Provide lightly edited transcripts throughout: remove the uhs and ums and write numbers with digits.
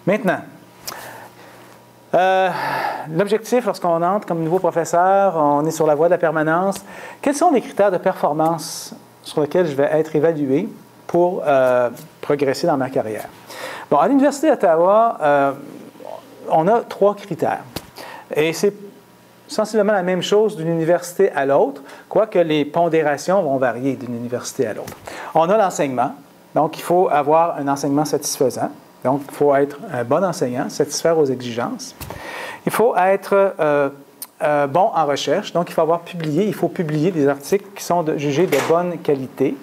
Maintenant, l'objectif, lorsqu'on entre comme nouveau professeur, on est sur la voie de la permanence. Quels sont les critères de performance sur lesquels je vais être évalué pour progresser dans ma carrière? Bon, à l'Université d'Ottawa, on a 3 critères. Et c'est sensiblement la même chose d'une université à l'autre, quoique les pondérations vont varier d'une université à l'autre. On a l'enseignement, donc il faut avoir un enseignement satisfaisant. Donc, il faut être un bon enseignant, satisfaire aux exigences. Il faut être bon en recherche, donc il faut publier des articles qui sont jugés de bonne qualité.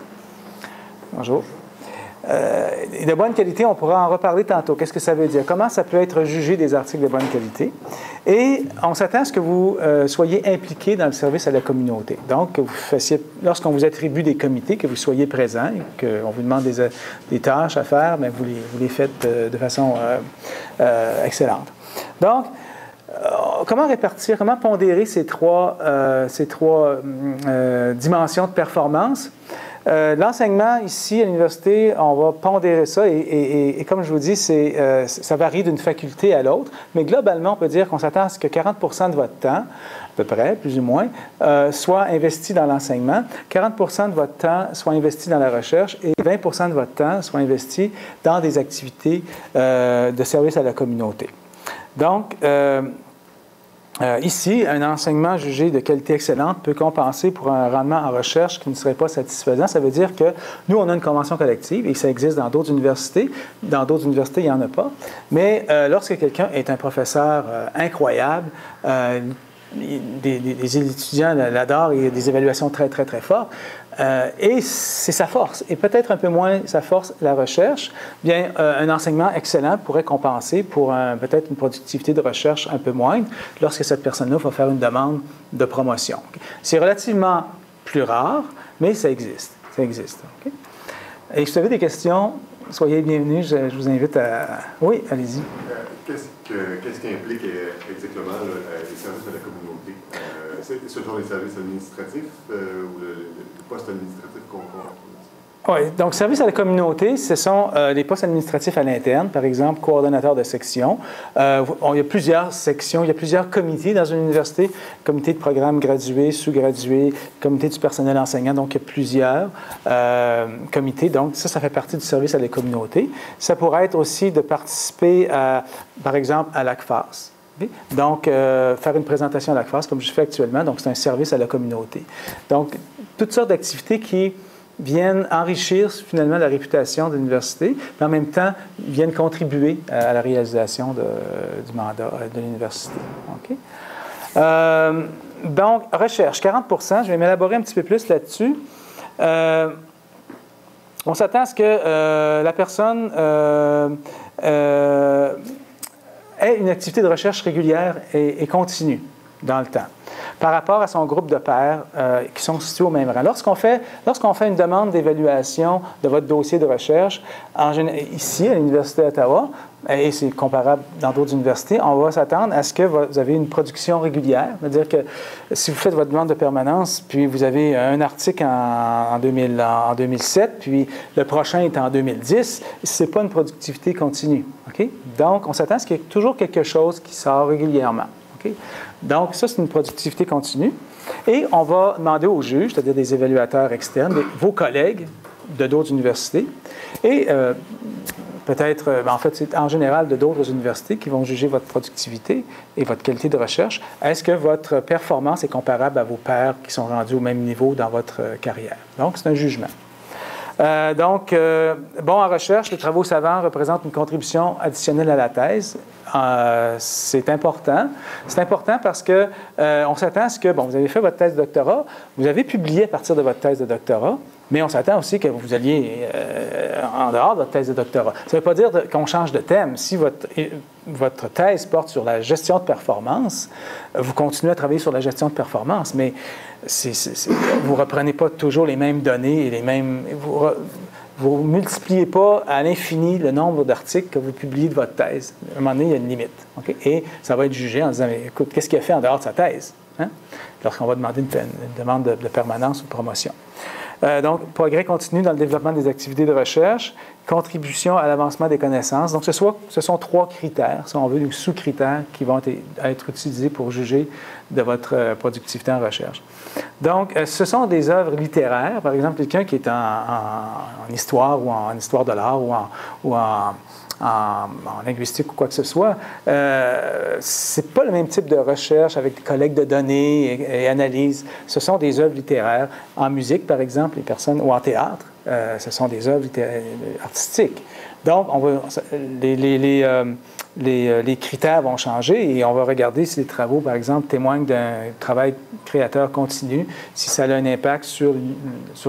Bonjour. De bonne qualité, on pourra en reparler tantôt. Qu'est-ce que ça veut dire? Comment ça peut être jugé des articles de bonne qualité? Et on s'attend à ce que vous soyez impliqué dans le service à la communauté. Donc, que vous fassiez, lorsqu'on vous attribue des comités, que vous soyez présent, qu'on vous demande des tâches à faire, mais vous les faites de façon excellente. Donc, comment répartir, comment pondérer ces trois dimensions de performance? L'enseignement, ici, à l'université, on va pondérer ça et comme je vous dis, ça varie d'une faculté à l'autre, mais globalement, on peut dire qu'on s'attend à ce que 40 % de votre temps, à peu près, plus ou moins, soit investi dans l'enseignement, 40 % de votre temps soit investi dans la recherche et 20 % de votre temps soit investi dans des activités de service à la communauté. Donc, ici, un enseignement jugé de qualité excellente peut compenser pour un rendement en recherche qui ne serait pas satisfaisant. Ça veut dire que nous, on a une convention collective et ça existe dans d'autres universités. Dans d'autres universités, il n'y en a pas. Mais lorsque quelqu'un est un professeur incroyable, des étudiants l'adorent et il y a des évaluations très, très, très fortes. Et c'est sa force. Et peut-être un peu moins sa force, la recherche. Bien, un enseignement excellent pourrait compenser pour peut-être une productivité de recherche un peu moindre lorsque cette personne-là va faire une demande de promotion. Okay? C'est relativement plus rare, mais ça existe. Ça existe. Okay? Et si vous avez des questions, soyez bienvenus. Je vous invite à... Oui, allez-y. Qu'est-ce qui implique exactement les services à la communauté? Ce sont les services administratifs ou le poste administratif qu'on compte? Oui, donc services à la communauté, ce sont les postes administratifs à l'interne, par exemple, coordonnateur de section. Il y a plusieurs sections, il y a plusieurs comités dans une université, comité de programme gradué, sous-gradué, comité du personnel enseignant, donc il y a plusieurs comités. Donc ça fait partie du service à la communauté. Ça pourrait être aussi de participer, par exemple, à l'ACFAS. Donc, faire une présentation à l'ACFAS, comme je fais actuellement, donc c'est un service à la communauté. Donc, toutes sortes d'activités qui viennent enrichir finalement la réputation de l'université, mais en même temps viennent contribuer à la réalisation du mandat de l'université. Okay? Donc, recherche, 40 %, je vais m'élaborer un petit peu plus là-dessus. On s'attend à ce que la personne ait une activité de recherche régulière et continue dans le temps, par rapport à son groupe de pairs qui sont situés au même rang. Lorsqu'on fait une demande d'évaluation de votre dossier de recherche, ici, à l'Université d'Ottawa, et c'est comparable dans d'autres universités, on va s'attendre à ce que vous avez une production régulière. C'est-à-dire que si vous faites votre demande de permanence, puis vous avez un article en 2007, puis le prochain est en 2010, ce n'est pas une productivité continue. Okay? Donc, on s'attend à ce qu'il y ait toujours quelque chose qui sort régulièrement. Okay? Donc, ça, c'est une productivité continue. Et on va demander aux juges, c'est-à-dire des évaluateurs externes, vos collègues de d'autres universités, et peut-être, en fait, c'est en général de d'autres universités qui vont juger votre productivité et votre qualité de recherche. Est-ce que votre performance est comparable à vos pairs qui sont rendus au même niveau dans votre carrière? Donc, c'est un jugement. Bon en recherche, les travaux savants représentent une contribution additionnelle à la thèse. C'est important. C'est important parce que on s'attend à ce que, vous avez fait votre thèse de doctorat, vous avez publié à partir de votre thèse de doctorat, mais on s'attend aussi que vous alliez en dehors de votre thèse de doctorat. Ça ne veut pas dire qu'on change de thème. Si votre thèse porte sur la gestion de performance, vous continuez à travailler sur la gestion de performance, mais vous ne reprenez pas toujours les mêmes données et les mêmes... Vous ne multipliez pas à l'infini le nombre d'articles que vous publiez de votre thèse. À un moment donné, il y a une limite. Okay? Et ça va être jugé en disant, écoute, qu'est-ce qu'il a fait en dehors de sa thèse? Hein? Lorsqu'on va demander une demande de permanence ou de promotion. Donc, progrès continu dans le développement des activités de recherche, contribution à l'avancement des connaissances. Donc, ce sont 3 critères, si on veut, ou sous-critères qui vont être utilisés pour juger de votre productivité en recherche. Donc, ce sont des œuvres littéraires. Par exemple, quelqu'un qui est en histoire ou en histoire de l'art ou en linguistique ou quoi que ce soit, c'est pas le même type de recherche avec collecte de données et analyse. Ce sont des œuvres littéraires. En musique, par exemple, les personnes, ou en théâtre, ce sont des œuvres artistiques. Donc, les critères vont changer et on va regarder si les travaux, par exemple, témoignent d'un travail créateur continu, si ça a un impact sur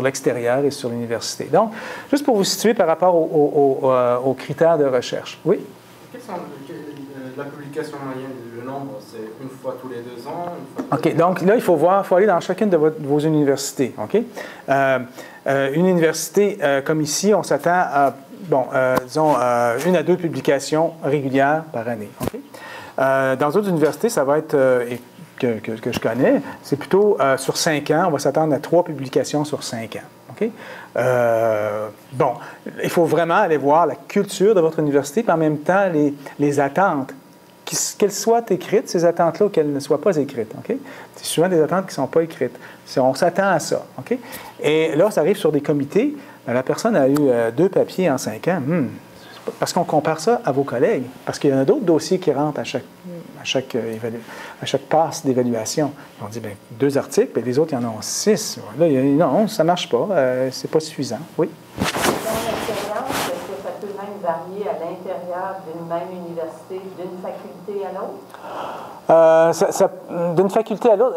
l'extérieur et sur l'université. Donc, juste pour vous situer par rapport aux critères de recherche. Oui? Quelles sont la publication moyenne, le nombre, c'est une fois tous les 2 ans? OK. Donc, là, il faut aller dans chacune de vos universités. OK? Une université comme ici, on s'attend à disons, 1 à 2 publications régulières par année. Okay? Dans d'autres universités, ça va être, que je connais, c'est plutôt sur 5 ans, on va s'attendre à 3 publications sur 5 ans. Okay? Il faut vraiment aller voir la culture de votre université, puis en même temps, les attentes. Qu'elles soient écrites, ces attentes-là, ou qu'elles ne soient pas écrites. Okay? C'est souvent des attentes qui ne sont pas écrites. On s'attend à ça. Okay? Et là, ça arrive sur des comités. La personne a eu 2 papiers en 5 ans. Parce qu'on compare ça à vos collègues. Parce qu'il y en a d'autres dossiers qui rentrent à chaque passe d'évaluation. On dit, 2 articles, puis les autres, il y en a 6. Là, non, ça ne marche pas. C'est pas suffisant. Oui? Dans l'expérience, est-ce que ça peut même varier à l'intérieur d'une même université, d'une faculté à l'autre? D'une faculté à l'autre,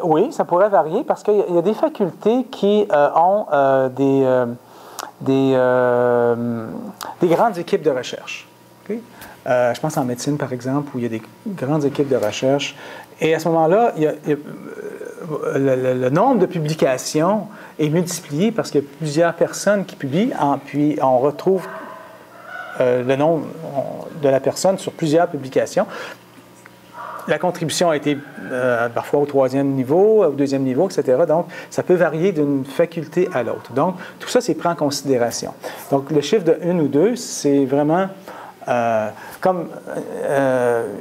oui, ça pourrait varier parce qu'il y a des facultés qui ont des grandes équipes de recherche. Okay? Je pense en médecine, par exemple, où il y a des grandes équipes de recherche. Et à ce moment-là, le nombre de publications est multiplié parce qu'il y a plusieurs personnes qui publient, puis on retrouve le nom de la personne sur plusieurs publications. La contribution a été parfois au 3e niveau, au 2e niveau, etc. Donc, ça peut varier d'une faculté à l'autre. Donc, tout ça, c'est pris en considération. Donc, le chiffre de 1 ou 2, c'est vraiment comme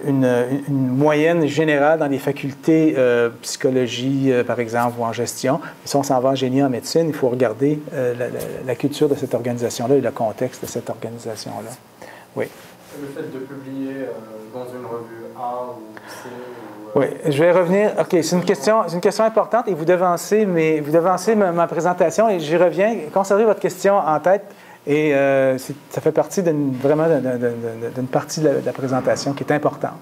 une moyenne générale dans les facultés psychologie, par exemple, ou en gestion. Si on s'en va en génie, en médecine, il faut regarder la culture de cette organisation-là et le contexte de cette organisation-là. Oui. Le fait de publier dans une revue A ou C Oui, je vais revenir. OK, c'est une question importante et vous devancez ma présentation et j'y reviens. Conservez votre question en tête et ça fait partie d'une partie de la présentation qui est importante.